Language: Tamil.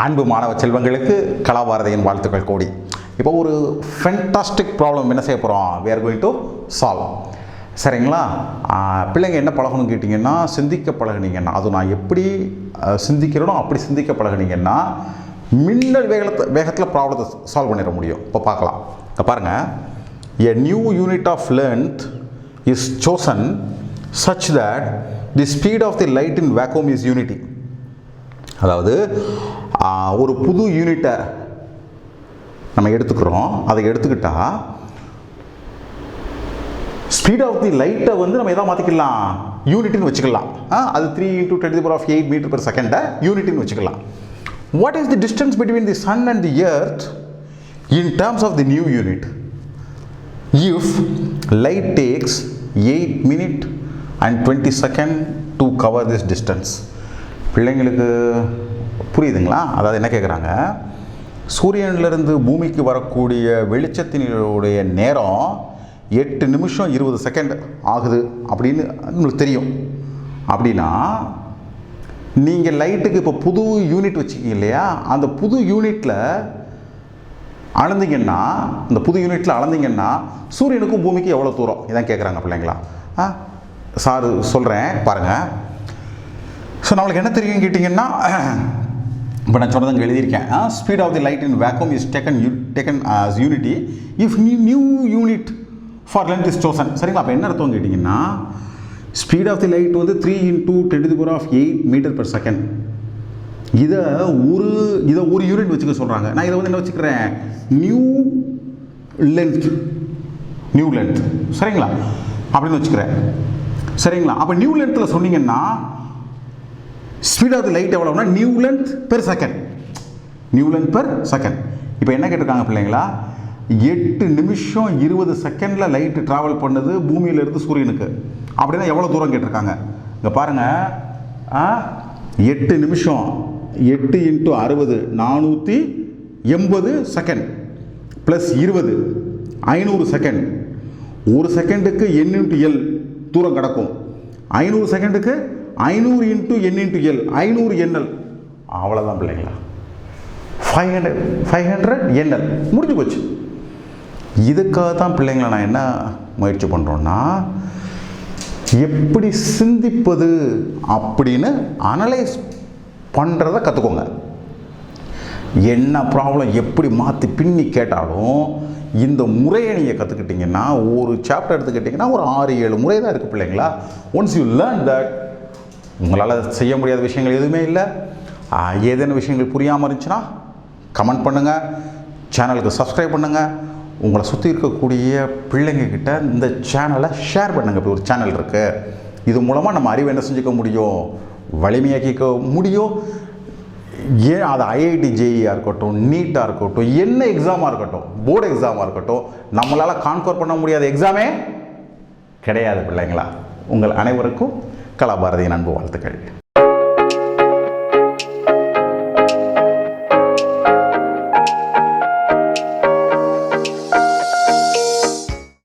அன்பு மாணவ செல்வங்களுக்கு கலாபாரதியின் வாழ்த்துக்கள் கோடி. இப்போ ஒரு ஃபென்டாஸ்டிக் ப்ராப்ளம் என்ன செய்ய போகிறோம், we are going to solve. சரிங்களா? பிள்ளைங்க என்ன பழகணும்னு கேட்டிங்கன்னா, சிந்திக்க பழகுனீங்கன்னா, அது நான் எப்படி சிந்திக்கிறேனோ அப்படி சிந்திக்க பழகுனீங்கன்னா மின்னல் வேகத்தில் ப்ராப்ளத்தை சால்வ் பண்ணிட முடியும். இப்போ பார்க்கலாம். இப்போ பாருங்கள், a new unit of length is chosen such that the speed of the light in vacuum is unity. அதாவது ஒரு புது யூனிட்டை நம்ம எடுத்துக்கிறோம். அதை எடுத்துக்கிட்டால் ஸ்பீட் ஆஃப் தி லைட்டை வந்து நம்ம எதாவது மாற்றிக்கலாம், யூனிட்னு வச்சுக்கலாம். அது 3 × 10⁸ மீட்டர் பெர் செகண்டை யூனிட்னு வச்சுக்கலாம். What is the distance between the sun and the earth in terms of the new unit if light takes 8 minutes and 20 seconds to cover this distance? பிள்ளைங்களுக்கு புரியுதுங்களா? அதாவது என்ன கேட்குறாங்க, சூரியனிலிருந்து பூமிக்கு வரக்கூடிய வெளிச்சத்தினுடைய நேரம் 8 நிமிஷம் 20 செகண்ட் ஆகுது அப்படின்னு உங்களுக்கு தெரியும். அப்படின்னா நீங்கள் லைட்டுக்கு இப்போ புது யூனிட் வச்சுக்கிங்க இல்லையா, அந்த புது யூனிட்டில் அளந்தீங்கன்னா, இந்த புது யூனிட்டில் அளந்தீங்கன்னா சூரியனுக்கும் பூமிக்கு எவ்வளோ தூரம், இதான் கேட்குறாங்க பிள்ளைங்களா. சார் சொல்கிறேன் பாருங்கள். ஸோ நம்மளுக்கு என்ன தெரியும் கேட்டிங்கன்னா, இப்போ நான் சொன்னது எழுதியிருக்கேன். Speed of the light in vacuum is taken as unity if new unit for length is chosen. சரிங்களா? அப்போ என்ன அர்த்தம் கேட்டிங்கன்னா, ஸ்பீட் ஆஃப் தி லைட் வந்து 3 × 10⁸ மீட்டர் பெர் செகண்ட். இதை ஒரு யூனிட் வச்சுக்க சொல்கிறாங்க. நான் இதை வந்து என்ன வச்சுக்கிறேன், நியூ லென்த். சரிங்களா? அப்படின்னு வச்சுக்கிறேன். சரிங்களா? அப்போ நியூ லென்த்தில் சொன்னீங்கன்னா ஸ்பீட் ஆஃப் தி லைட் எவ்வளோனா நியூ லென்த் பெர் செகண்ட். இப்போ என்ன கேட்டிருக்காங்க பிள்ளைங்களா, 8 நிமிஷம் 20 செகண்டில் லைட்டு ட்ராவல் பண்ணுது பூமியிலேருந்து சூரியனுக்கு. அப்படின்னா எவ்வளோ தூரம் கேட்டிருக்காங்க. இங்கே பாருங்கள், 8 நிமிஷம் 8 × 60 480 செகண்ட் ப்ளஸ் 20 500 செகண்ட். ஒரு செகண்டுக்கு n × l தூரம் கிடக்கும். 500 செகண்டுக்கு 500 × n × l 500 nl. அவ்வளோதான் பிள்ளைங்களா, 500 nl முடிஞ்சு போச்சு. இதுக்காக தான் பிள்ளைங்களை நான் என்ன முயற்சி பண்ணுறோன்னா, எப்படி சிந்திப்பது அப்படின்னு அனலைஸ் பண்ணுறதை கற்றுக்கோங்க. என்ன ப்ராப்ளம் எப்படி மாற்றி பின்னி கேட்டாலும் இந்த முறையை நீங்கள் கற்றுக்கிட்டிங்கன்னா, ஒரு சாப்டர் எடுத்துக்கிட்டிங்கன்னா ஒரு 6-7 முறை தான் இருக்குது பிள்ளைங்களா. ஒன்ஸ் யூ லேர்ன் தட், உங்களால் செய்ய முடியாத விஷயங்கள் எதுவுமே இல்லை. ஏதேனும் விஷயங்கள் புரியாமல் இருந்துச்சுன்னா கமெண்ட் பண்ணுங்கள், சேனலுக்கு சப்ஸ்கிரைப் பண்ணுங்கள், உங்களை சுற்றி இருக்கக்கூடிய பிள்ளைங்கக்கிட்ட இந்த சேனலை ஷேர் பண்ணுங்கள். இப்படி ஒரு சேனல் இருக்குது, இது மூலமாக நம்ம அறிவை என்ன செஞ்சுக்க முடியும், வலிமையாக்கிக்க முடியும். ஏன் அது ஐஐடி ஜேஇயாக இருக்கட்டும், நீட்டாக இருக்கட்டும், என்ன எக்ஸாமாக இருக்கட்டும், போர்டு எக்ஸாமாக இருக்கட்டும், நம்மளால் கான்கோர் பண்ண முடியாத எக்ஸாமே கிடையாது பிள்ளைங்களா. உங்கள் அனைவருக்கும் கலாபாரதியின் அன்பு வாழ்த்துக்கள்.